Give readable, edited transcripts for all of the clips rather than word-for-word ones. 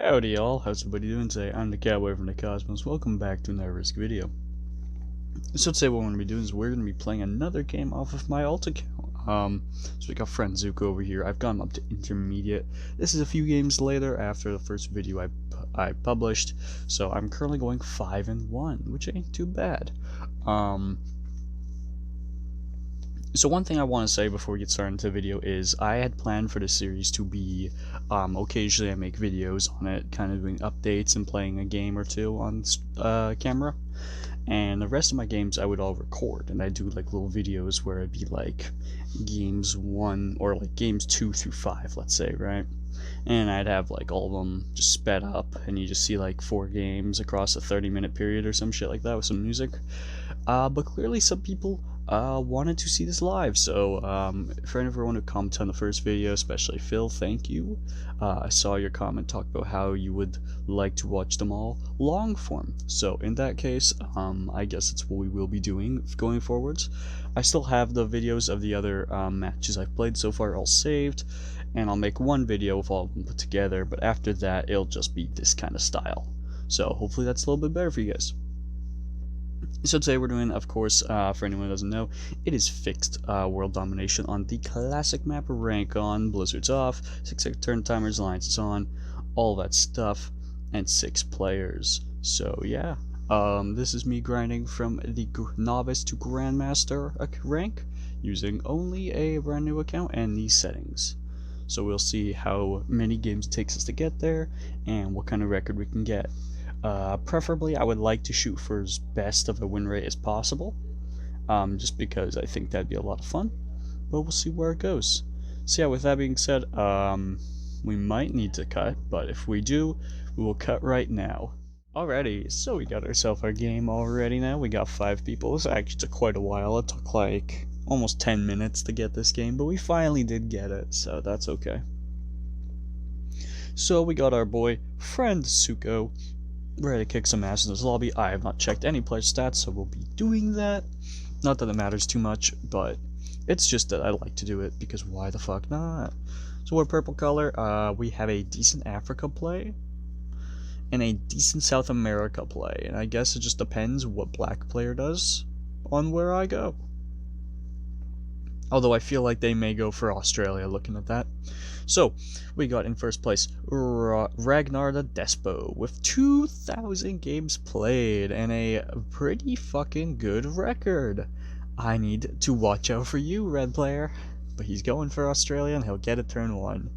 Howdy y'all, how's everybody doing today? I'm the Cowboy from the Cosmos. Welcome back to another Risk video. So today what we're going to be doing is we're going to be playing another game off of my alt account. So we got friend Zuko over here. I've gone up to intermediate. This is a few games later after the first video I published. So I'm currently going 5-1, which ain't too bad. So one thing I want to say before we get started into the video is I had planned for this series to be occasionally I make videos on it, kind of doing updates and playing a game or two on camera, and the rest of my games I would all record, and I do like little videos where it'd be like games 1 or like games 2 through 5, let's say, right? And I'd have like all of them just sped up, and you just see like 4 games across a 30-minute period or some shit like that with some music. But clearly some people wanted to see this live, so for everyone who commented on the first video, especially Phil, thank you. I saw your comment talk about how you would like to watch them all long form, so in that case I guess that's what we will be doing going forwards. I still have the videos of the other matches I've played so far all saved, and I'll make one video with all of them put together, but after that it'll just be this kind of style, so hopefully that's a little bit better for you guys. So today we're doing, of course, for anyone who doesn't know, it is fixed world domination on the classic map. Rank on, Blizzard's off, 6-second turn timers, alliances on, all that stuff, and 6 players. So yeah, this is me grinding from the novice to grandmaster rank using only a brand new account and these settings. So we'll see how many games it takes us to get there and what kind of record we can get. Preferably I would like to shoot for as best of a win rate as possible, just because I think that'd be a lot of fun, but we'll see where it goes. So yeah, with that being said, we might need to cut, but if we do, we will cut right now. Alrighty, so we got ourselves our game already now. We got 5 people. This actually took quite a while. It took like almost 10 minutes to get this game, but we finally did get it, so that's okay. So we got our boy, friend Zuko, ready to kick some ass in this lobby. I have not checked any player stats, so we'll be doing that. Not that it matters too much, but it's just that I like to do it, because why the fuck not? So we're purple color. We have a decent Africa play and a decent South America play, and I guess it just depends what black player does on where I go. Although I feel like they may go for Australia looking at that. So, we got in first place Ragnar the Despo with 2,000 games played and a pretty fucking good record. I need to watch out for you, red player. But he's going for Australia and he'll get it turn 1.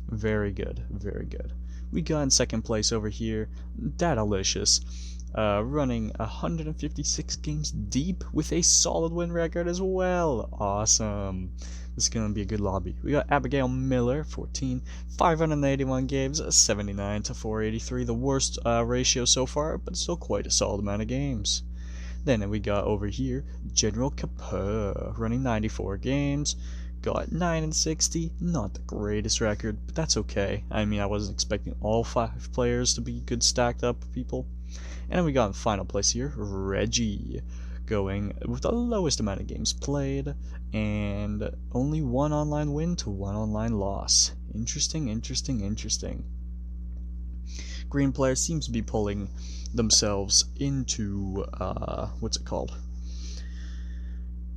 Very good, very good. We got in second place over here, Datalicious. Running 156 games deep with a solid win record as well. Awesome. This is going to be a good lobby. We got Abigail Miller, 581 games, 79 to 483. The worst ratio so far, but still quite a solid amount of games. Then we got over here, General Kapur, running 94 games. Got 9 and 60, not the greatest record, but that's okay. I mean, I wasn't expecting all 5 players to be good stacked up people. And then we got in final place here, Reggie, going with the lowest amount of games played, and only 1 online win to 1 online loss. Interesting, interesting, interesting. Green player seems to be pulling themselves into, what's it called?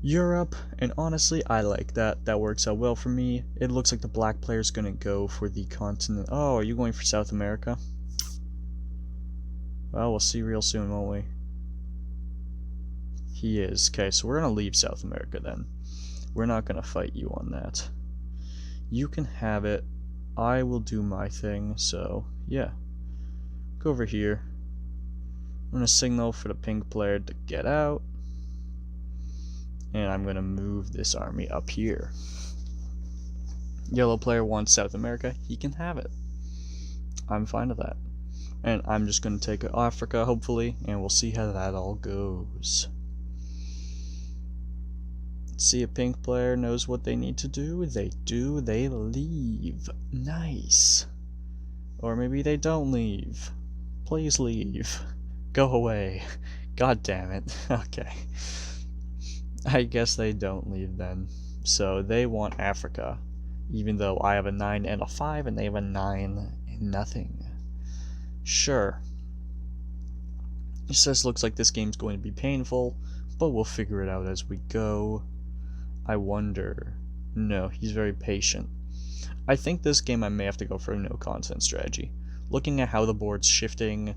Europe, and honestly, I like that. That works out well for me. It looks like the black player's gonna go for the continent. Oh, are you going for South America? Well, we'll see real soon, won't we? He is. Okay, so we're gonna leave South America then. We're not gonna fight you on that. You can have it. I will do my thing, so yeah. Go over here. I'm gonna signal for the pink player to get out. And I'm gonna move this army up here. Yellow player wants South America. He can have it. I'm fine with that. And I'm just going to take Africa, hopefully, and we'll see how that all goes. Let's see, a pink player knows what they need to do. They do, they leave. Nice. Or maybe they don't leave. Please leave. Go away. God damn it. Okay. I guess they don't leave then. So they want Africa. Even though I have a 9 and a 5, and they have a 9 and nothing. Sure. It says looks like this game's going to be painful, but we'll figure it out as we go. I wonder. No, he's very patient. I think this game I may have to go for a no content strategy. Looking at how the board's shifting,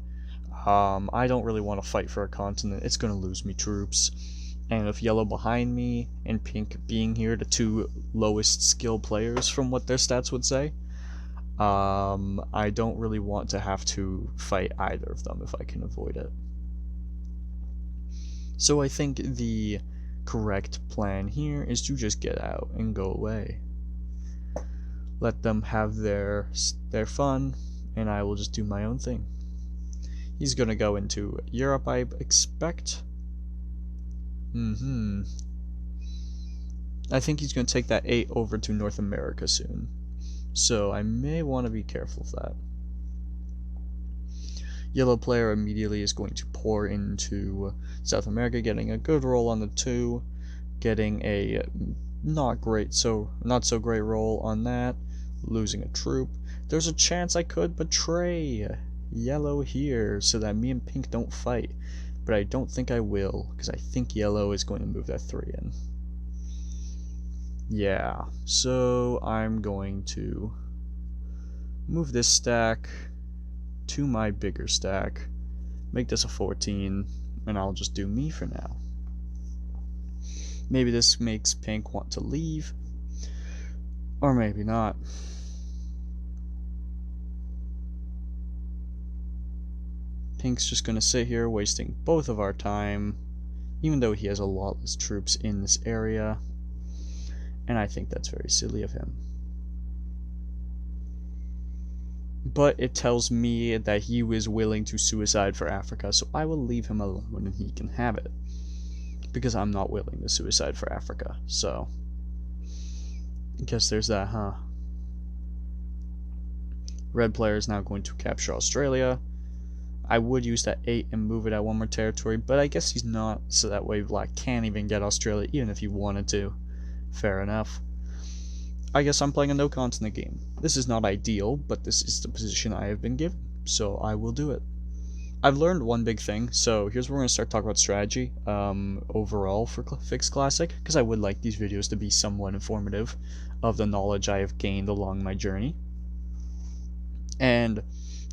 I don't really want to fight for a continent. It's going to lose me troops. And with yellow behind me and pink being here, the two lowest skill players from what their stats would say, I don't really want to have to fight either of them if I can avoid it. So I think the correct plan here is to just get out and go away. Let them have their fun, and I will just do my own thing. He's gonna go into Europe, I expect. I think he's gonna take that 8 over to North America soon. So I may want to be careful of that. Yellow player immediately is going to pour into South America, getting a good roll on the 2, getting a not so great roll on that, losing a troop. There's a chance I could betray yellow here so that me and pink don't fight, but I don't think I will, because I think yellow is going to move that 3 in. Yeah, so I'm going to move this stack to my bigger stack, make this a 14, and I'll just do me for now. Maybe this makes pink want to leave, or maybe not. Pink's just gonna sit here wasting both of our time, even though he has a lot less troops in this area, and I think that's very silly of him. But it tells me that he was willing to suicide for Africa, so I will leave him alone and he can have it. Because I'm not willing to suicide for Africa, so I guess there's that, huh? Red player is now going to capture Australia. I would use that 8 and move it at one more territory, but I guess he's not, so that way Black can't even get Australia, even if he wanted to. Fair enough. I guess I'm playing a no continent game. This is not ideal, but this is the position I have been given, so I will do it. I've learned one big thing, so here's where we're going to start talking about strategy overall for Fixed Classic, because I would like these videos to be somewhat informative of the knowledge I have gained along my journey. And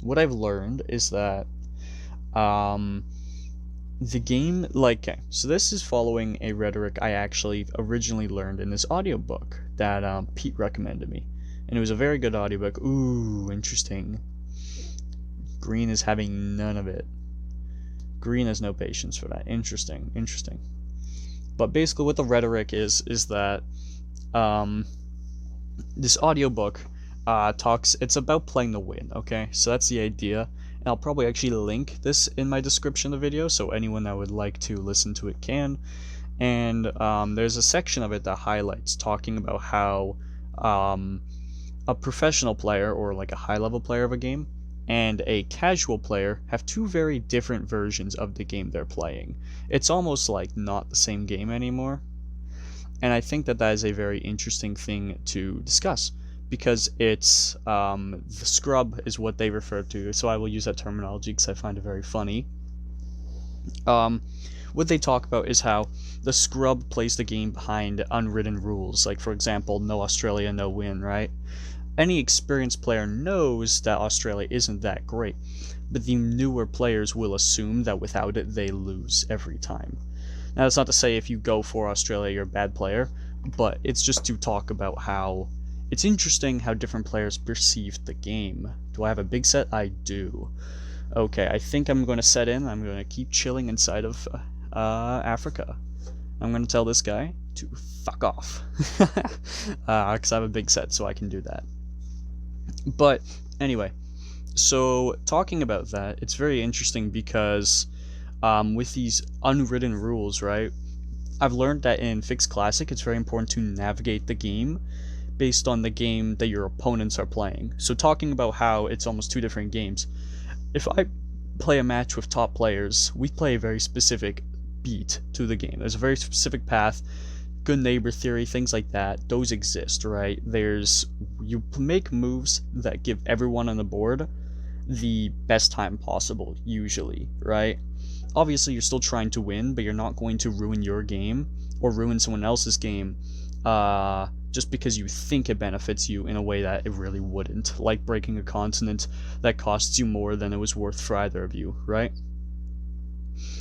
what I've learned is that the game, okay, so this is following a rhetoric I actually originally learned in this audiobook that Pete recommended me, and it was a very good audiobook. Ooh, interesting. Green is having none of it. Green has no patience for that. Interesting. But basically what the rhetoric is that this audiobook it's about playing to win, okay? So that's the idea. And I'll probably actually link this in my description of the video, so anyone that would like to listen to it can. And there's a section of it that highlights talking about how a professional player, or like a high-level player of a game, and a casual player have two very different versions of the game they're playing. It's almost like not the same game anymore. And I think that is a very interesting thing to discuss, because it's the scrub is what they refer to, so I will use that terminology because I find it very funny. What they talk about is how the scrub plays the game behind unwritten rules, like for example, no Australia, no win, right? Any experienced player knows that Australia isn't that great, but the newer players will assume that without it they lose every time. Now that's not to say if you go for Australia you're a bad player, but it's just to talk about how it's interesting how different players perceive the game. Do I have a big set? I do. Okay, I think I'm going to set in. I'm going to keep chilling inside of Africa. I'm going to tell this guy to fuck off. Because I have a big set, so I can do that. But anyway, so talking about that, it's very interesting because with these unwritten rules, right? I've learned that in Fixed Classic, it's very important to navigate the game based on the game that your opponents are playing. So talking about how it's almost two different games. If I play a match with top players, we play a very specific beat to the game. There's a very specific path, good neighbor theory, things like that. Those exist, right? You make moves that give everyone on the board the best time possible, usually, right? Obviously, you're still trying to win, but you're not going to ruin your game or ruin someone else's game just because you think it benefits you in a way that it really wouldn't, like breaking a continent that costs you more than it was worth for either of you, right?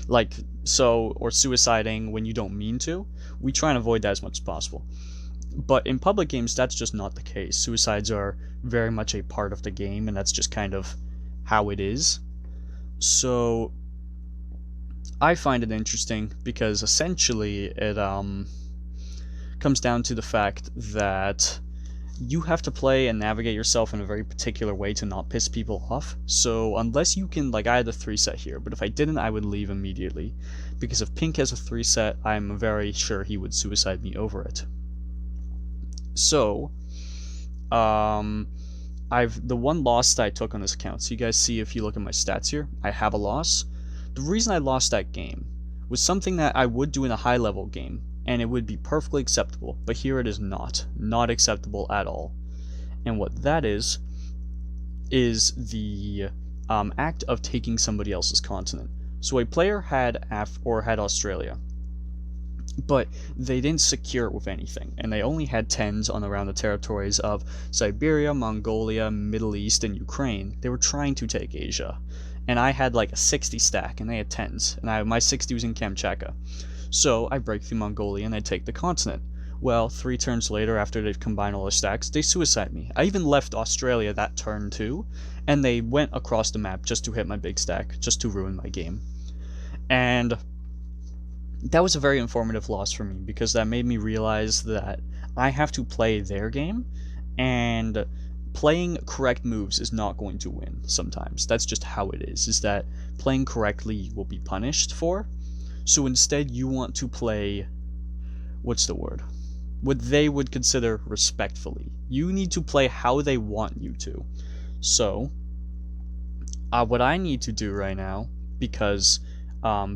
Like, so, or suiciding when you don't mean to. We try and avoid that as much as possible. But in public games, that's just not the case. Suicides are very much a part of the game, and that's just kind of how it is. So I find it interesting because essentially it comes down to the fact that you have to play and navigate yourself in a very particular way to not piss people off. So unless you can, like, I had a 3-set here, but if I didn't, I would leave immediately, because if Pink has a 3-set, I'm very sure he would suicide me over it. So the one loss that I took on this account, so you guys see if you look at my stats here, I have a loss. The reason I lost that game was something that I would do in a high level game, and it would be perfectly acceptable, but here it is not acceptable at all. And what that is the act of taking somebody else's continent. So a player had Australia, but they didn't secure it with anything, and they only had 10s on around the territories of Siberia, Mongolia, Middle East, and Ukraine. They were trying to take Asia, and I had like a 60 stack, and they had 10s, and my 60 was in Kamchatka. So I break through Mongolia and I take the continent. Well, 3 turns later, after they've combined all their stacks, they suicide me. I even left Australia that turn too, and they went across the map just to hit my big stack, just to ruin my game. And that was a very informative loss for me, because that made me realize that I have to play their game, and playing correct moves is not going to win sometimes. That's just how it is that playing correctly you will be punished for. So instead you want to play, what's the word? What they would consider respectfully. You need to play how they want you to. So, what I need to do right now, because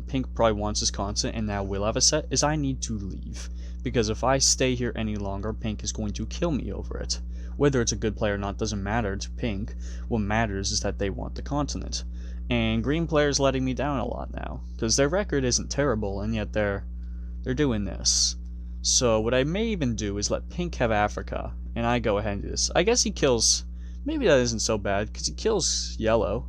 Pink probably wants his constant and now will have a set, is I need to leave. Because if I stay here any longer, Pink is going to kill me over it. Whether it's a good play or not doesn't matter to Pink. What matters is that they want the continent. And green players letting me down a lot now, because their record isn't terrible, and yet they're doing this. So what I may even do is let Pink have Africa, and I go ahead and do this. I guess he kills, maybe that isn't so bad, because he kills yellow.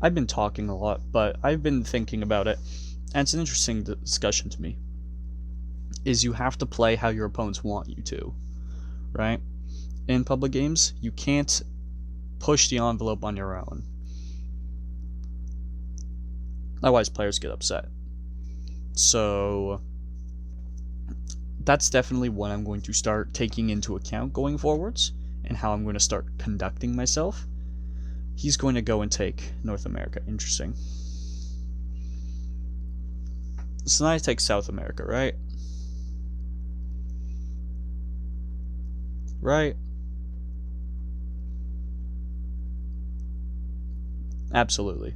I've been talking a lot, but I've been thinking about it, and it's an interesting discussion to me. Is you have to play how your opponents want you to, right? In public games, you can't push the envelope on your own. Otherwise, players get upset. So that's definitely what I'm going to start taking into account going forwards, and how I'm going to start conducting myself. He's going to go and take North America. Interesting. So now I take South America, right? Right? Absolutely.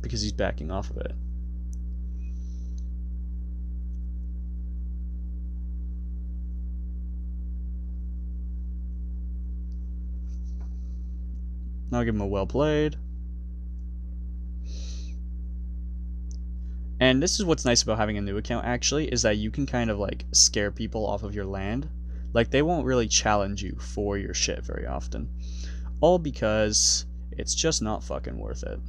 Because he's backing off of it. I'll give him a well played. And this is what's nice about having a new account, actually, is that you can kind of like scare people off of your land. Like, they won't really challenge you for your shit very often. All because it's just not fucking worth it.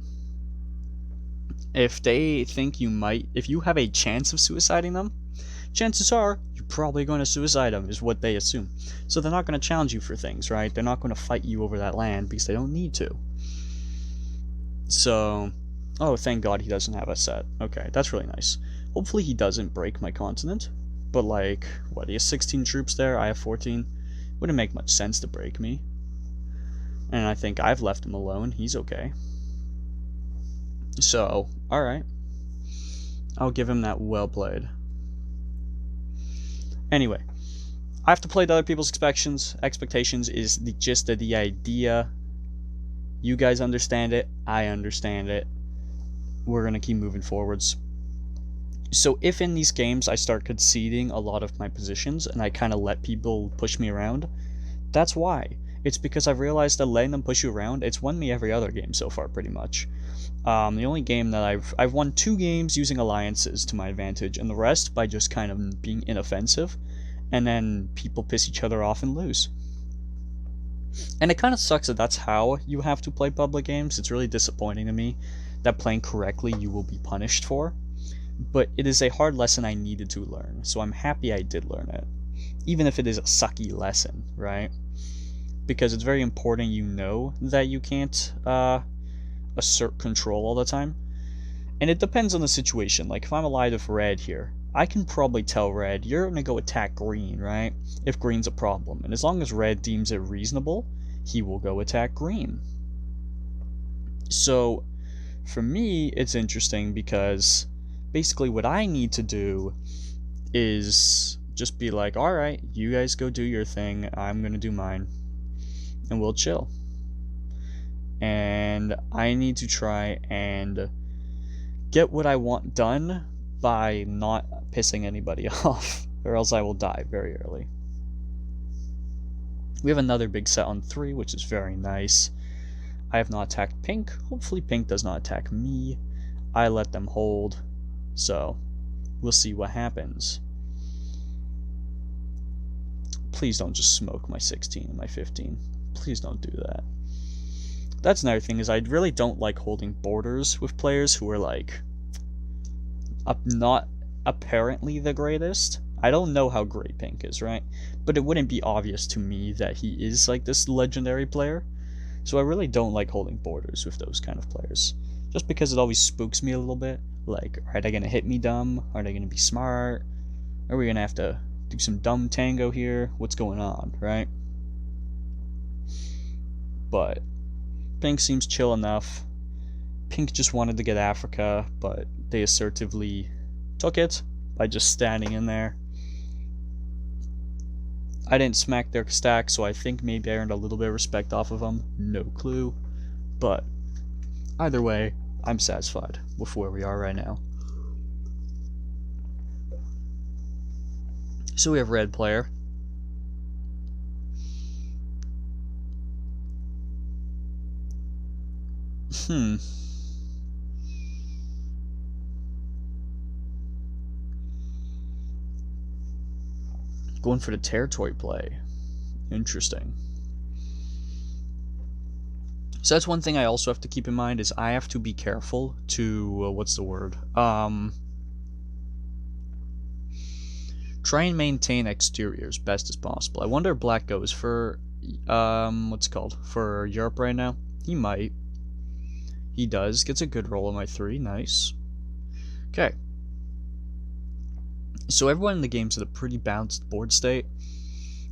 If they think you might, if you have a chance of suiciding them, chances are you're probably going to suicide them, is what they assume. So they're not going to challenge you for things, right? They're not going to fight you over that land because they don't need to. So, oh, thank God he doesn't have a set. Okay, that's really nice. Hopefully he doesn't break my continent. But like, what, he has 16 troops there, I have 14. Wouldn't make much sense to break me. And I think I've left him alone. He's okay. So, alright. I'll give him that well played. Anyway, I have to play to other people's expectations is the gist of the idea. You guys understand it. I understand it. We're going to keep moving forwards. So if in these games I start conceding a lot of my positions and I kind of let people push me around, that's why. it's because I've realized that letting them push you around, it's won me every other game so far, pretty much. The only game that I've won 2 games using alliances to my advantage, and the rest by just kind of being inoffensive, and then people piss each other off and lose. And it kind of sucks that that's how you have to play public games. It's really disappointing to me that playing correctly you will be punished for. But it is a hard lesson I needed to learn, so I'm happy I did learn it. Even if it is a sucky lesson, right? Because it's very important you know that you can't assert control all the time. And it depends on the situation. Like, if I'm allied with red here, I can probably tell red, you're going to go attack green, right? If green's a problem. And as long as red deems it reasonable, he will go attack green. So, for me, it's interesting because basically what I need to do is just be like, alright, you guys go do your thing, I'm going to do mine. And we'll chill. And I need to try and get what I want done by not pissing anybody off, or else I will die very early. We have another big set on 3, which is very nice. I have not attacked pink. Hopefully pink does not attack me. I let them hold, so we'll see what happens. Please don't just smoke my 16 and my 15. Please don't do that. That's another thing, is I really don't like holding borders with players who are like not apparently the greatest. I don't know how great pink is, right? But it wouldn't be obvious to me that he is like this legendary player. So I really don't like holding borders with those kind of players. Just because it always spooks me a little bit. Like, are they gonna hit me dumb? Are they gonna be smart? Are we gonna have to do some dumb tango here? What's going on, right? But pink seems chill enough. Pink just wanted to get Africa, but they assertively took it by just standing in there. I didn't smack their stack, so I think maybe I earned a little bit of respect off of them. No clue. But either way, I'm satisfied with where we are right now. So we have red player. Going for the territory play. Interesting. So that's one thing I also have to keep in mind, is I have to be careful to, what's the word? Try and maintain exterior as best as possible. I wonder if black goes for, what's it called? For Europe right now? He might. He does. Gets a good roll on my 3. Nice. Okay. So everyone in the game's at a pretty balanced board state.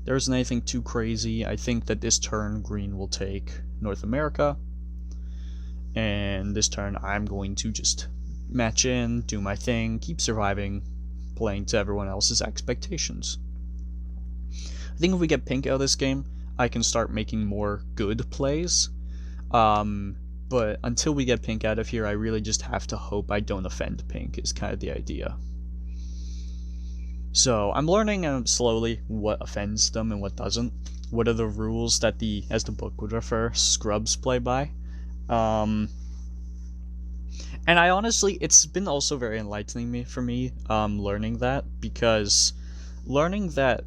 There isn't anything too crazy. I think that this turn green will take North America. And this turn I'm going to just match in, do my thing, keep surviving, playing to everyone else's expectations. I think if we get pink out of this game, I can start making more good plays. But until we get pink out of here, I really just have to hope I don't offend pink, is kind of the idea. So I'm learning slowly what offends them and what doesn't. What are the rules that as the book would refer, scrubs play by. And I honestly, it's been also very enlightening for me learning that, because learning that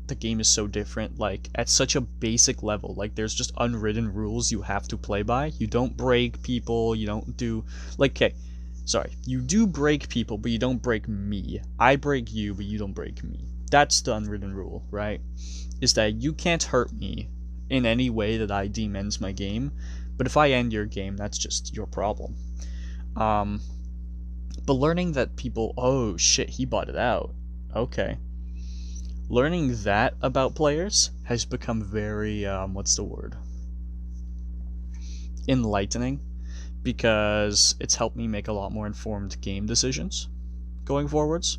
the game is so different, like at such a basic level, like there's just unwritten rules you have to play by. You don't break people, you don't do, like, okay, sorry, you do break people, but you don't break me. I break you, but you don't break me. That's the unwritten rule, right? Is that you can't hurt me in any way that I deem ends my game, but if I end your game, that's just your problem. But learning that people, oh shit, he bought it out. Okay. Learning that about players has become very, what's the word? Enlightening. Because it's helped me make a lot more informed game decisions going forwards.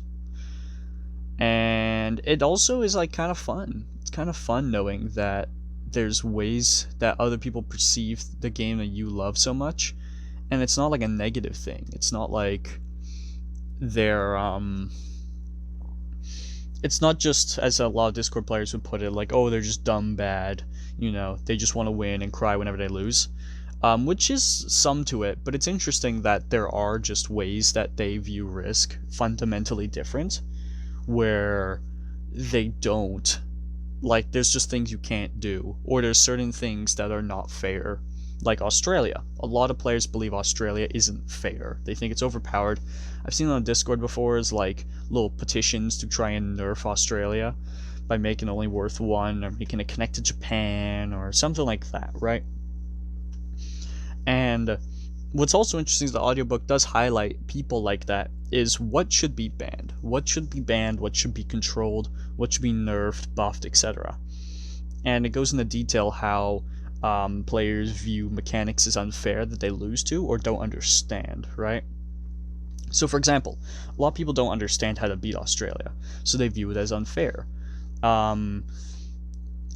And it also is like kind of fun. It's kind of fun knowing that there's ways that other people perceive the game that you love so much, and it's not like a negative thing. It's not like they're it's not just, as a lot of Discord players would put it, like, oh, they're just dumb bad. You know, they just want to win and cry whenever they lose. Which is some to it, but it's interesting that there are just ways that they view risk fundamentally different, where they don't. Like, there's just things you can't do, or there's certain things that are not fair. Like Australia. A lot of players believe Australia isn't fair. They think it's overpowered. I've seen on Discord before is like little petitions to try and nerf Australia by making it only worth 1, or making it connect to Japan, or something like that, right? And what's also interesting is the audiobook does highlight people like that, is what should be banned. What should be banned, what should be controlled, what should be nerfed, buffed, etc. And it goes into detail how players view mechanics as unfair that they lose to or don't understand, right? So for example, a lot of people don't understand how to beat Australia, so they view it as unfair. And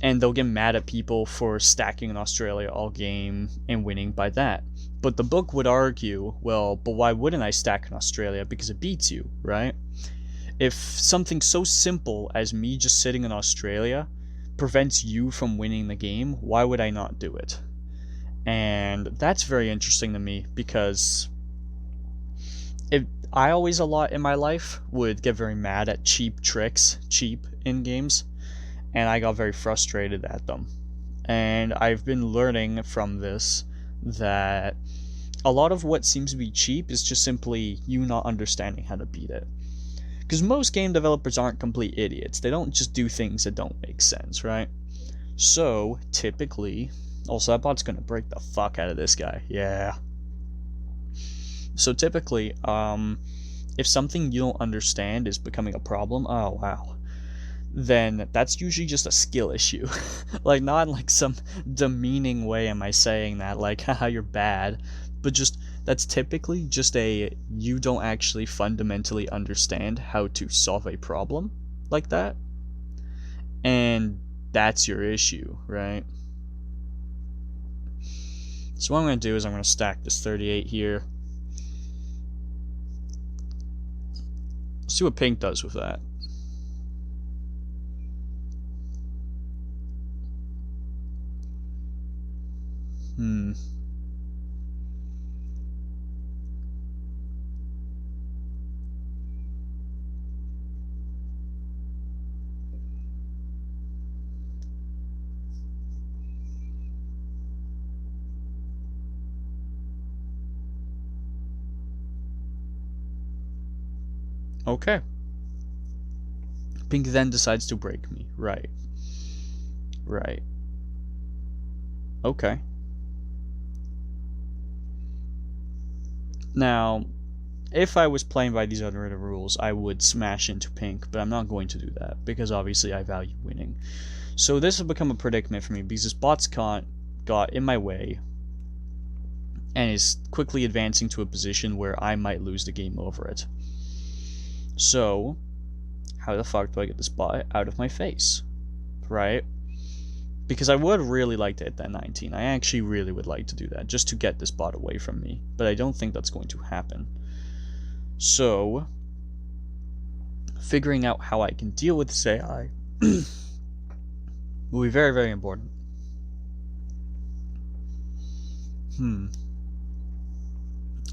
they'll get mad at people for stacking in Australia all game and winning by that. But the book would argue, well, but why wouldn't I stack in Australia? Because it beats you, right? If something so simple as me just sitting in Australia prevents you from winning the game, why would I not do it? And that's very interesting to me, because I always a lot in my life would get very mad at cheap tricks, cheap in games, and I got very frustrated at them. And I've been learning from this that a lot of what seems to be cheap is just simply you not understanding how to beat it. Because most game developers aren't complete idiots. They don't just do things that don't make sense, right? So, typically... Also, that bot's gonna break the fuck out of this guy. Yeah. So typically, if something you don't understand is becoming a problem, oh wow, then that's usually just a skill issue. Like, not in like some demeaning way am I saying that, like, haha, you're bad, but just, that's typically just a, you don't actually fundamentally understand how to solve a problem like that, and that's your issue, right? So what I'm going to do is I'm going to stack this 38 here. See what pink does with that. Okay. Pink then decides to break me. Right. Right. Okay. Now, if I was playing by these unwritten rules, I would smash into pink, but I'm not going to do that, because obviously I value winning. So this has become a predicament for me, because this bot's got in my way, and is quickly advancing to a position where I might lose the game over it. So, how the fuck do I get this bot out of my face? Right? Because I would really like to hit that 19. I actually really would like to do that, just to get this bot away from me. But I don't think that's going to happen. So, figuring out how I can deal with this AI will be very, very important.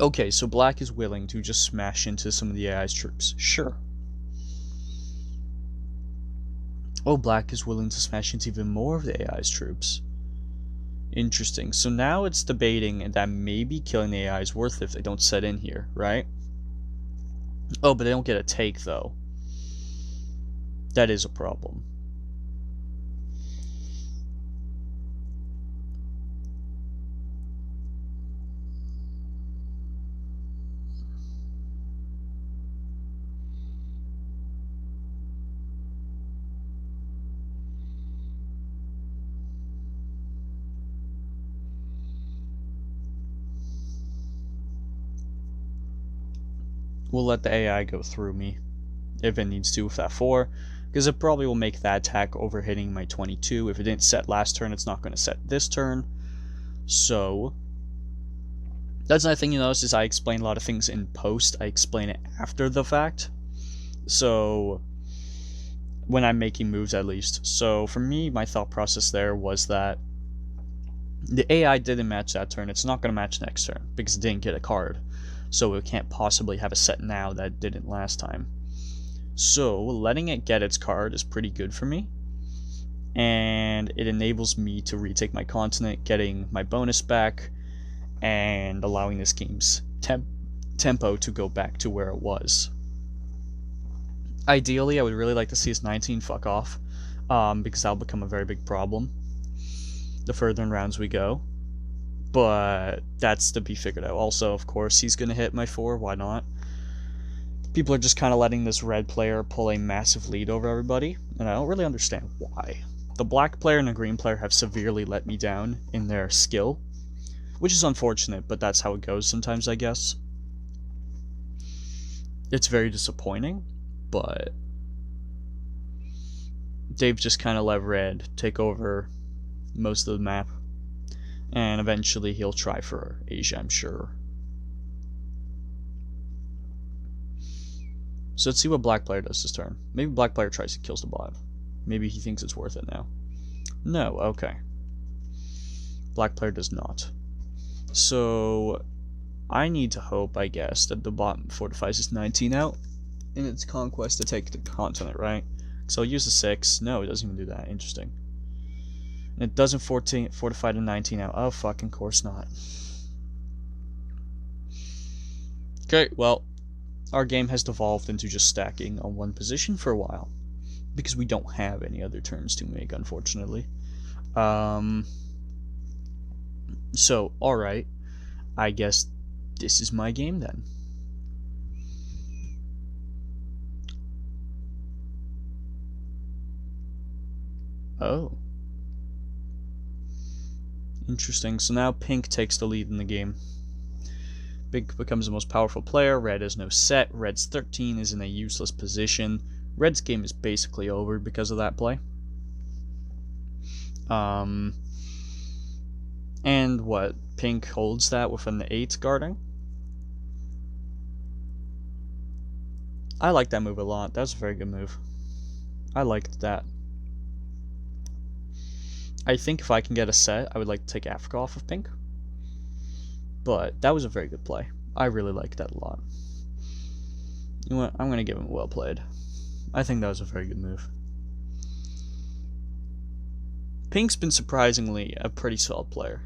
Okay, so black is willing to just smash into some of the AI's troops. Sure. Oh, black is willing to smash into even more of the AI's troops. Interesting. So now it's debating that maybe killing the AI is worth it if they don't set in here, right? Oh, but they don't get a take, though. That is a problem. We'll let the AI go through me if it needs to with that 4, because it probably will make that attack over hitting my 22. If it didn't set last turn, it's not going to set this turn. So that's another thing you notice is I explain a lot of things in post. I explain it after the fact. So when I'm making moves at least. So for me, my thought process there was that the AI didn't match that turn. It's not going to match next turn because it didn't get a card. So it can't possibly have a set now that didn't last time. So letting it get its card is pretty good for me. And it enables me to retake my continent, getting my bonus back, and allowing this game's tempo to go back to where it was. Ideally, I would really like to see his 19 fuck off, because that'll become a very big problem the further in rounds we go. But that's to be figured out. Also, of course, he's going to hit my 4. Why not? People are just kind of letting this red player pull a massive lead over everybody, and I don't really understand why. The black player and the green player have severely let me down in their skill, which is unfortunate, but that's how it goes sometimes, I guess. It's very disappointing, but they've just kind of let red take over most of the map, and eventually he'll try for Asia, I'm sure. So let's see what black player does this turn. Maybe black player tries to kills the bot. Maybe he thinks it's worth it now. No, okay. Black player does not. So I need to hope, I guess, that the bot fortifies his 19 out in its conquest to take the continent, right? So I'll use the 6. No, it doesn't even do that. Interesting. And it doesn't fortify the 19 out. Oh, fucking course not. Okay, well, our game has devolved into just stacking on one position for a while, because we don't have any other turns to make, unfortunately. So, alright. I guess this is my game then. Oh. Interesting. So now pink takes the lead in the game. Pink becomes the most powerful player. Red has no set. Red's 13 is in a useless position. Red's game is basically over because of that play. And what? Pink holds that within the 8 guarding. I like that move a lot. That was a very good move. I liked that. I think if I can get a set, I would like to take Africa off of pink. But that was a very good play. I really liked that a lot. You know what? I'm going to give him well played. I think that was a very good move. Pink's been surprisingly a pretty solid player.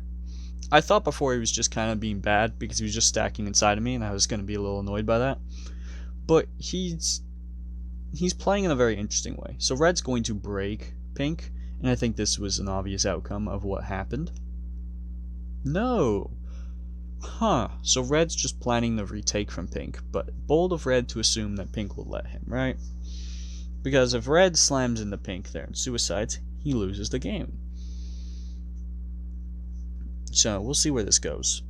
I thought before he was just kind of being bad because he was just stacking inside of me, and I was going to be a little annoyed by that. But he's playing in a very interesting way. So red's going to break pink, and I think this was an obvious outcome of what happened. No! Huh, so red's just planning the retake from pink, but bold of red to assume that pink will let him, right? Because if red slams into pink there and suicides, he loses the game. So we'll see where this goes.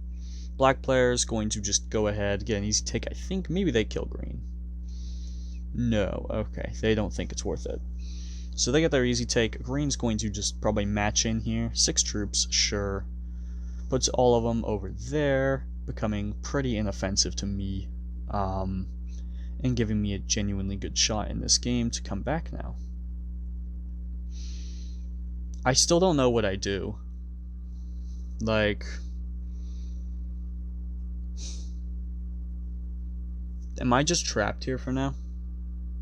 Black player is going to just go ahead, get an easy take. I think maybe they kill green. No, okay, they don't think it's worth it. So they get their easy take. Green's going to just probably match in here. 6 troops, sure. Puts all of them over there, becoming pretty inoffensive to me, and giving me a genuinely good shot in this game to come back now. I still don't know what I do. Like, am I just trapped here for now?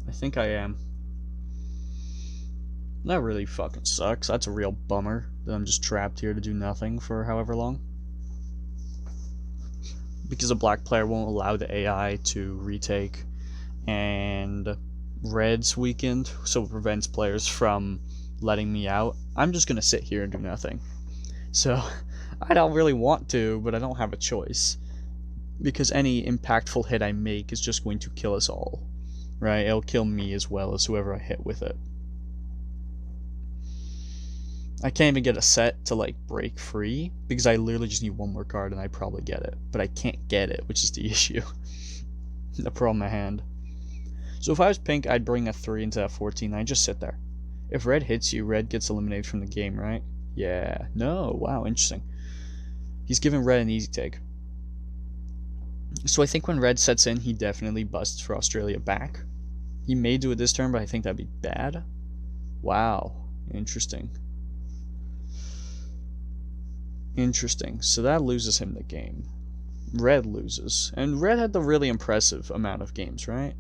I think I am. That really fucking sucks. That's a real bummer that I'm just trapped here to do nothing for however long. Because a black player won't allow the AI to retake, and red's weakened, so it prevents players from letting me out. I'm just gonna sit here and do nothing. So, I don't really want to, but I don't have a choice. Because any impactful hit I make is just going to kill us all. Right? It'll kill me as well as whoever I hit with it. I can't even get a set to, like, break free, because I literally just need one more card and I probably get it. But I can't get it, which is the issue. The problem at hand. So if I was pink, I'd bring a 3 into that 14, and I'd just sit there. If red hits you, red gets eliminated from the game, right? Yeah. No. Wow, interesting. He's giving red an easy take. So I think when red sets in, he definitely busts for Australia back. He may do it this turn, but I think that'd be bad. Wow. Interesting. Interesting. So that loses him the game. Red loses. And Red had the really impressive amount of games, right?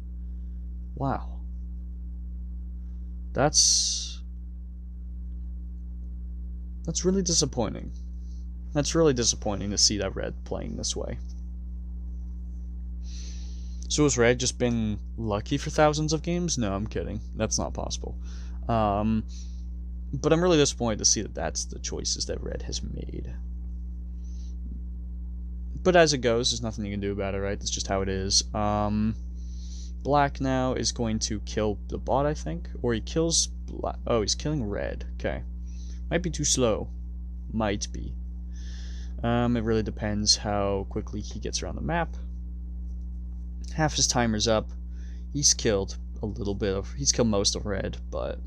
Wow. That's really disappointing. That's really disappointing to see that Red playing this way. So has Red just been lucky for thousands of games? No, I'm kidding. That's not possible. But I'm really disappointed to see that that's the choices that Red has made. But as it goes, there's nothing you can do about it, right? That's just how it is. Black now is going to kill the bot, I think. Or he kills black. Oh, he's killing Red. Okay. Might be too slow. Might be. It really depends how quickly he gets around the map. Half his timer's up. He's killed a little bit of... He's killed most of Red, but...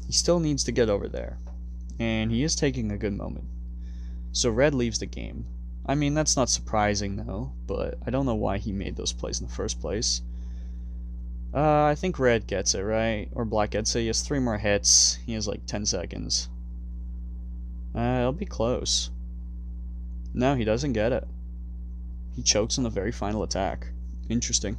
he still needs to get over there. And he is taking a good moment. So Red leaves the game. I mean, that's not surprising, though, but I don't know why he made those plays in the first place. I think Red gets it, right? Or Black gets it. He has 3 more hits. He has like 10 seconds. It'll be close. No, he doesn't get it. He chokes on the very final attack. Interesting.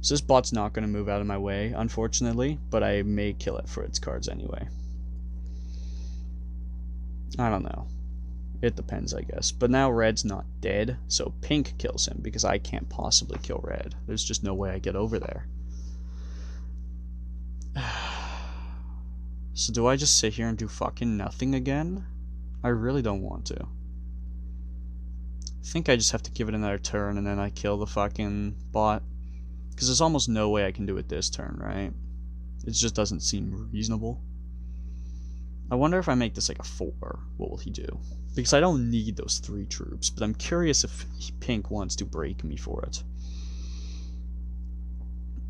So this bot's not going to move out of my way, unfortunately, but I may kill it for its cards anyway. I don't know. It depends, I guess. But now Red's not dead, so Pink kills him, because I can't possibly kill Red. There's just no way I get over there. So do I just sit here and do fucking nothing again? I really don't want to. I think I just have to give it another turn and then I kill the fucking bot. Because there's almost no way I can do it this turn, right? It just doesn't seem reasonable. I wonder if I make this like a 4, what will he do? Because I don't need those 3 troops, but I'm curious if Pink wants to break me for it.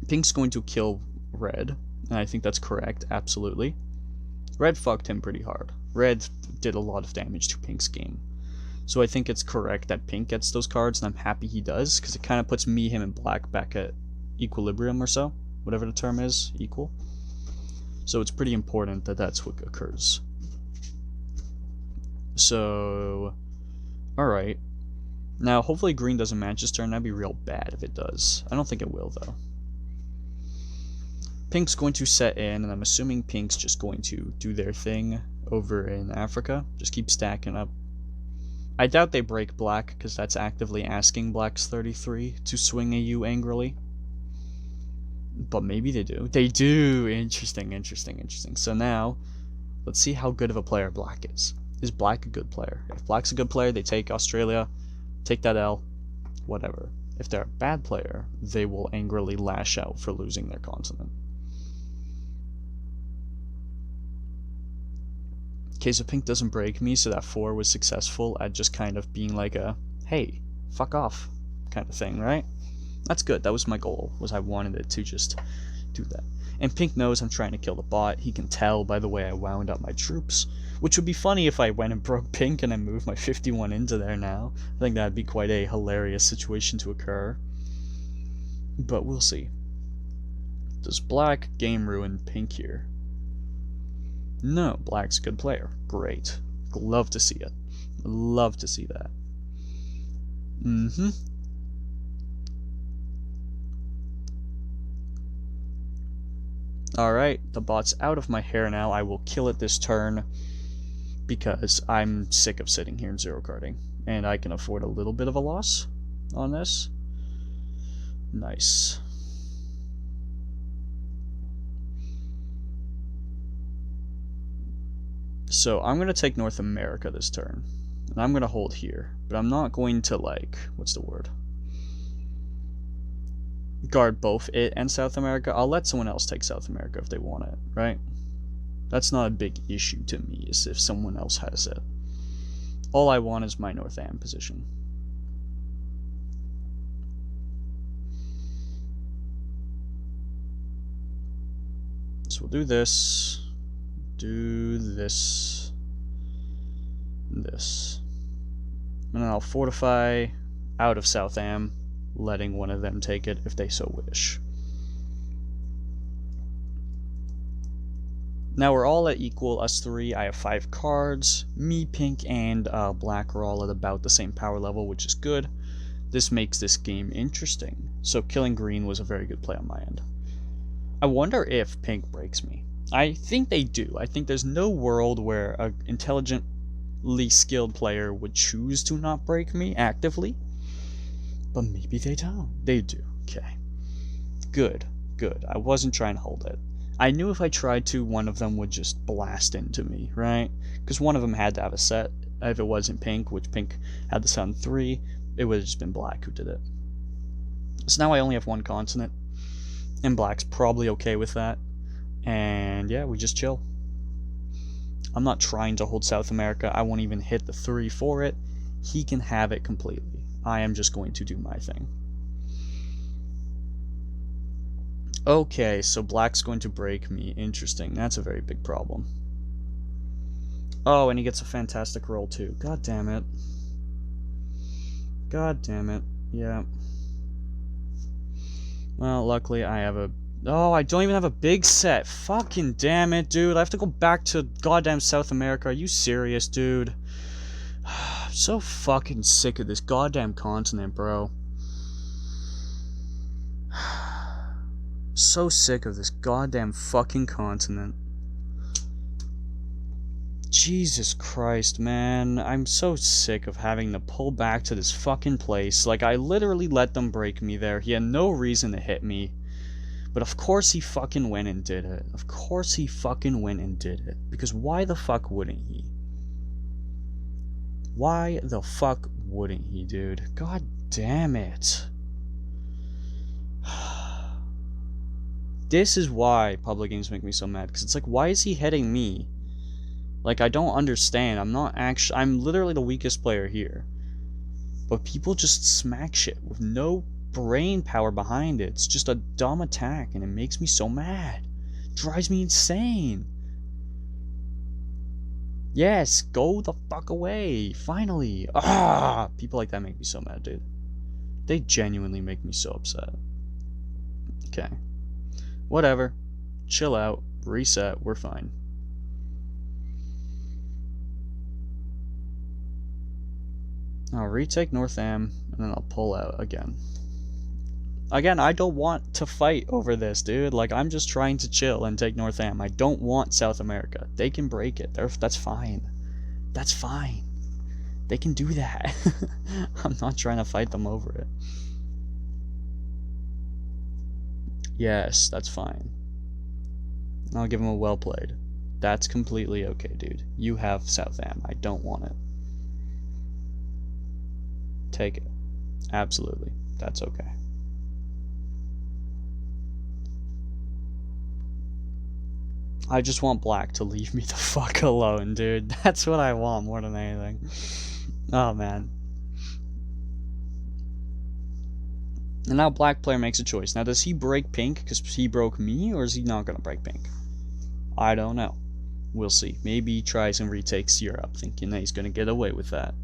Pink's going to kill Red, and I think that's correct, absolutely. Red fucked him pretty hard. Red did a lot of damage to Pink's game. So I think it's correct that Pink gets those cards, and I'm happy he does, because it kind of puts me, him, and Black back at equilibrium or so. Whatever the term is, equal. So it's pretty important that that's what occurs. So, alright. Now, hopefully green doesn't match this turn. That'd be real bad if it does. I don't think it will, though. Pink's going to set in, and I'm assuming Pink's just going to do their thing over in Africa. Just keep stacking up. I doubt they break Black, because that's actively asking Black's 33 to swing at you angrily. But maybe they do. They do! Interesting, interesting, interesting. So now, let's see how good of a player Black is. Is Black a good player? If Black's a good player, they take Australia, take that L, whatever. If they're a bad player, they will angrily lash out for losing their continent. Okay, so Pink doesn't break me, so that 4 was successful at just kind of being like a, hey, fuck off kind of thing, right? That's good. That was my goal, was I wanted it to just do that. And Pink knows I'm trying to kill the bot. He can tell by the way I wound up my troops, which would be funny if I went and broke Pink and I moved my 51 into there now. I think that'd be quite a hilarious situation to occur. But we'll see. Does Black game ruin Pink here? No, Black's a good player. Great. Love to see it. Love to see that. Alright, the bot's out of my hair now. I will kill it this turn because I'm sick of sitting here and zero carding. And I can afford a little bit of a loss on this. Nice. So I'm going to take North America this turn. And I'm going to hold here. But I'm not going to, like, what's the word? Guard both it and South America. I'll let someone else take South America if they want it, right? That's not a big issue to me, is if someone else has it. All I want is my North Am position. So we'll do this. Do this. This. And then I'll fortify out of South Am, letting one of them take it if they so wish. Now we're all at equal, us three. I have 5 cards. Me, pink, and black are all at about the same power level, which is good. This makes this game interesting. So killing green was a very good play on my end. I wonder if pink breaks me. I think they do. I think there's no world where an intelligently skilled player would choose to not break me actively. But maybe they don't. They do. Okay. Good. Good. I wasn't trying to hold it. I knew if I tried to, one of them would just blast into me, right? Because one of them had to have a set. If it wasn't pink, which pink had the set on 3, it would have just been black who did it. So now I only have 1 continent. And black's probably okay with that. And yeah, we just chill. I'm not trying to hold South America. I won't even hit the 3 for it. He can have it completely. I am just going to do my thing. Okay, so black's going to break me. Interesting. That's a very big problem. Oh, and he gets a fantastic roll too. God damn it. God damn it. Yeah. Well, luckily I have a... Oh, I don't even have a big set. Fucking damn it, dude. I have to go back to goddamn South America. Are you serious, dude? I'm so fucking sick of this goddamn continent, bro. So sick of this goddamn fucking continent. Jesus Christ, man. I'm so sick of having to pull back to this fucking place. Like, I literally let them break me there. He had no reason to hit me. But of course he fucking went and did it. Of course he fucking went and did it. Because why the fuck wouldn't he? Why the fuck wouldn't he, dude? God damn it. This is why public games make me so mad. Because it's like, why is he hitting me? Like, I don't understand. I'm literally the weakest player here. But people just smack shit with no brain power behind it. It's just a dumb attack, and it makes me so mad. It drives me insane. Yes, go the fuck away. Finally. Ah, people like that make me so mad, dude. They genuinely make me so upset. Okay. Whatever. Chill out. Reset. We're fine. I'll retake North Am, and then I'll pull out again. Again, I don't want to fight over this, dude. Like, I'm just trying to chill and take North Am. I don't want South America. They can break it. That's fine. That's fine. They can do that. I'm not trying to fight them over it. Yes, that's fine. I'll give him a well played. That's completely okay, dude. You have South Am. I don't want it. Take it. Absolutely. That's okay. I just want black to leave me the fuck alone, dude. That's what I want more than anything. Oh, man. And now black player makes a choice. Now, does he break pink because he broke me, or is he not going to break pink? I don't know. We'll see. Maybe he tries and retakes Europe, thinking that he's going to get away with that.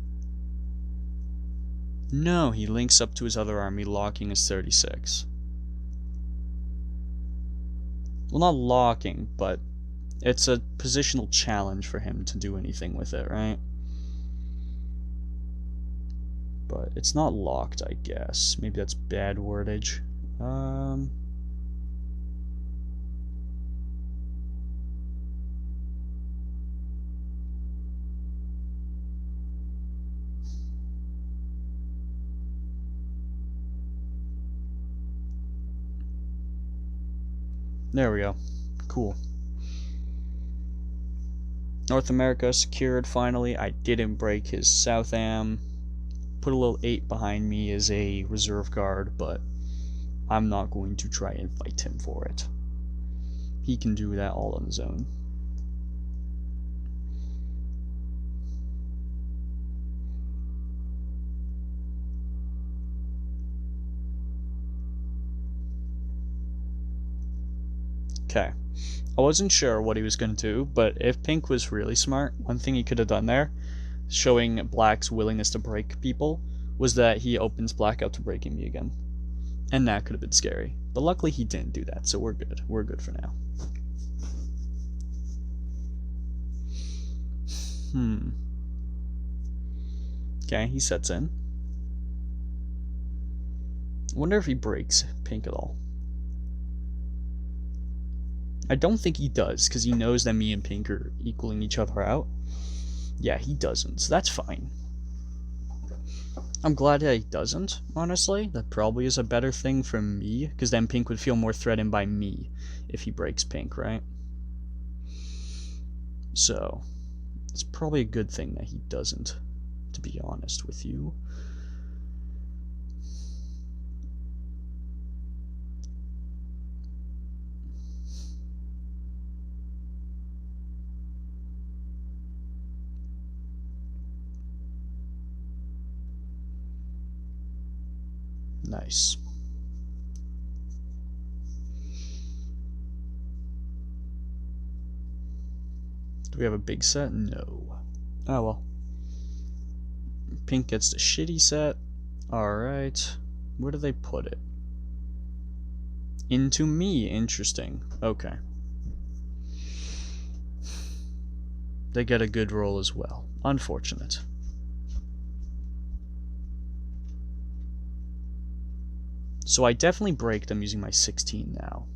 No, he links up to his other army, locking his 36. Well, not locking, but it's a positional challenge for him to do anything with it, right? But it's not locked, I guess. Maybe that's bad wordage. There we go. Cool. North America secured finally. I didn't break his South Am. Put a little 8 behind me as a reserve guard, but I'm not going to try and fight him for it. He can do that all on his own. Okay. I wasn't sure what he was going to do, but if pink was really smart, one thing he could have done there, showing black's willingness to break people, was that he opens black up to breaking me again. And that could have been scary. But luckily he didn't do that, so we're good. We're good for now. Okay, he sets in. I wonder if he breaks pink at all. I don't think he does, because he knows that me and pink are equaling each other out. Yeah, he doesn't, so that's fine. I'm glad that he doesn't, honestly. That probably is a better thing for me, because then pink would feel more threatened by me if he breaks pink, right? So, it's probably a good thing that he doesn't, to be honest with you. Nice. Do we have a big set? No. Oh well. Pink gets the shitty set. Alright. Where do they put it? Into me. Interesting. Okay. They get a good roll as well. Unfortunate. So I definitely break them using my 16 now.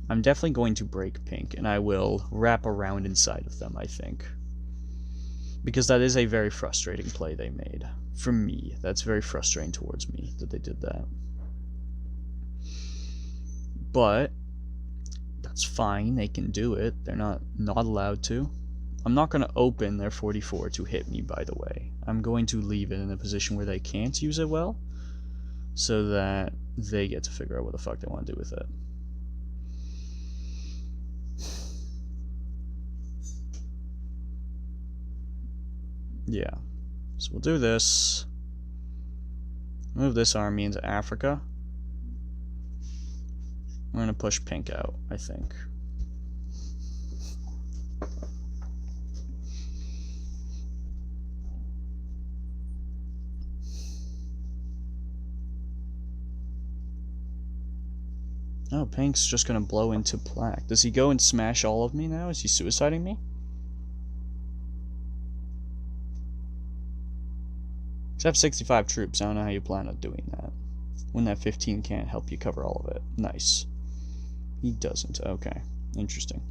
I'm definitely going to break pink, and I will wrap around inside of them, I think. Because that is a very frustrating play they made. For me, that's very frustrating towards me that they did that. But that's fine, they can do it. They're not allowed to. I'm not going to open their 44 to hit me, by the way. I'm going to leave it in a position where they can't use it well, so that they get to figure out what the fuck they want to do with it. Yeah, so we'll do this. Move this army into Africa. We're going to push pink out, I think. Oh, pink's just going to blow into black. Does he go and smash all of me now? Is he suiciding me? I have 65 troops. I don't know how you plan on doing that. When that 15 can't help you cover all of it. Nice. He doesn't. Okay. Interesting.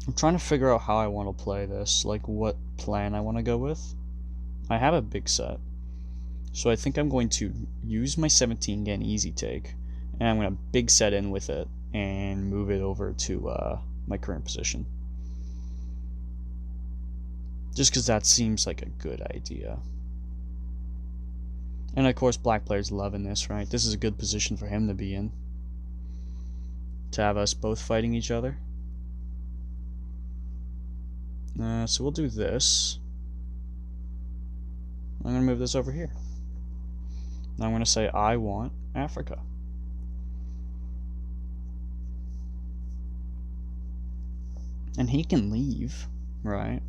I'm trying to figure out how I want to play this. Like, what plan I want to go with. I have a big set. So I think I'm going to use my 17, get an easy take, and I'm going to big set in with it and move it over to my current position. Just because that seems like a good idea. And of course black player's loving this, right? This is a good position for him to be in. To have us both fighting each other. So we'll do this. I'm going to move this over here. I'm going to say I want Africa. And he can leave, right?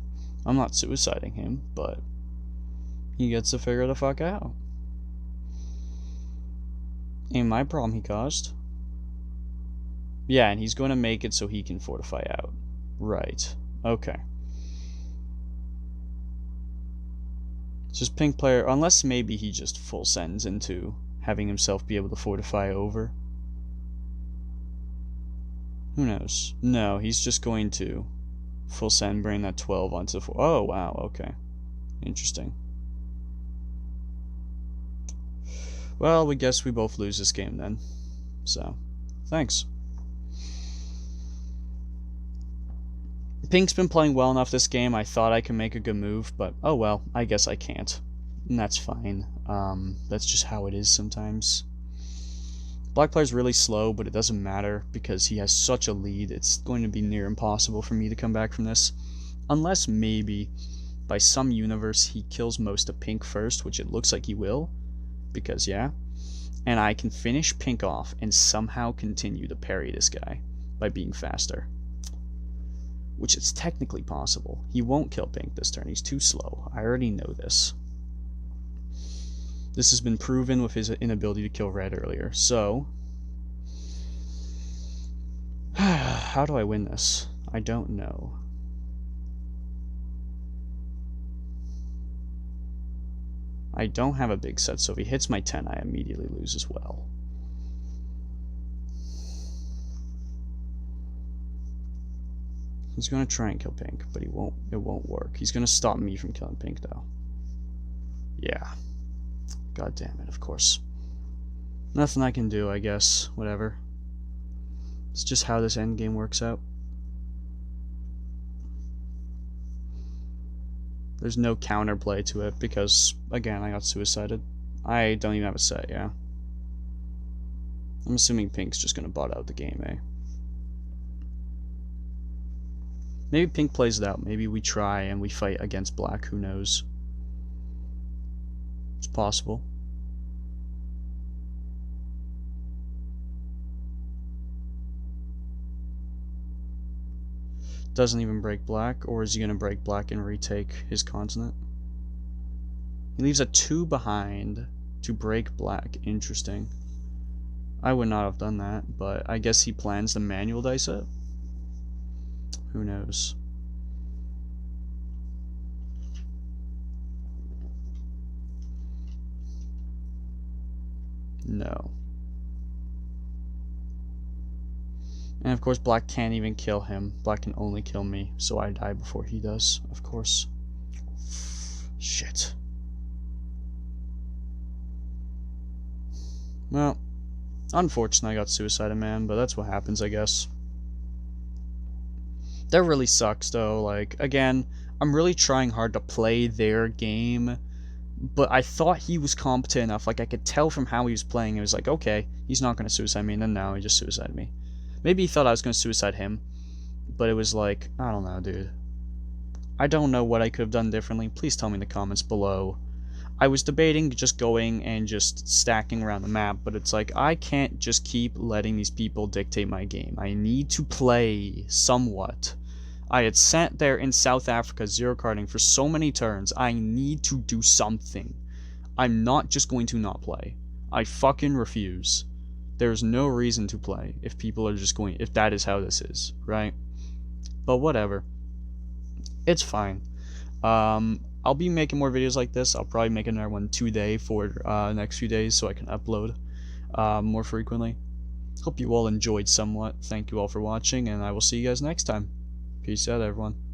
I'm not suiciding him, but he gets to figure the fuck out. Ain't my problem he caused. Yeah, and he's going to make it so he can fortify out. Right. Okay. Just pink player, unless maybe he just full sends into having himself be able to fortify over. Who knows? No, he's just going to full send, bring that 12 onto 4. Oh, wow, okay. Interesting. Well, we guess we both lose this game then. So, thanks. Pink's been playing well enough this game. I thought I could make a good move, but oh well, I guess I can't. And that's fine. That's just how it is sometimes. Black player's really slow, but it doesn't matter because he has such a lead. It's going to be near impossible for me to come back from this. Unless maybe, by some universe, he kills most of pink first, which it looks like he will. Because, yeah. And I can finish pink off and somehow continue to parry this guy by being faster. which is technically possible. He won't kill pink this turn. He's too slow. I already know this. This has been proven with his inability to kill red earlier. So, how do I win this? I don't know. I don't have a big set, so if he hits my 10, I immediately lose as well. He's gonna try and kill pink, but it won't work. He's gonna stop me from killing pink, though. Yeah. God damn it, of course. Nothing I can do, I guess. Whatever. It's just how this endgame works out. There's no counterplay to it because, again, I got suicided. I don't even have a set, yeah. I'm assuming pink's just gonna bot out the game, eh? Maybe pink plays it out. Maybe we try and we fight against black. Who knows? It's possible. Doesn't even break black, or is he gonna break black and retake his continent? He leaves a 2 behind to break black. Interesting. I would not have done that, but I guess he plans to manual dice it. Who knows? No. And of course, black can't even kill him. Black can only kill me, so I die before he does, of course. Shit. Well, unfortunately, I got suicided, man, but that's what happens, I guess. That really sucks, though. Like, again, I'm really trying hard to play their game, but I thought he was competent enough. Like, I could tell from how he was playing. It was like, okay, he's not going to suicide me, and then now he just suicided me. Maybe he thought I was going to suicide him, but it was like, I don't know, dude. I don't know what I could have done differently. Please tell me in the comments below. I was debating just going and just stacking around the map, but it's like, I can't just keep letting these people dictate my game. I need to play somewhat. I had sat there in South Africa zero carding for so many turns. I need to do something. I'm not just going to not play. I fucking refuse. There's no reason to play if people are just going, if that is how this is, right? But whatever. It's fine. I'll be making more videos like this. I'll probably make another one today for the next few days so I can upload more frequently. Hope you all enjoyed somewhat. Thank you all for watching, and I will see you guys next time. Peace out, everyone.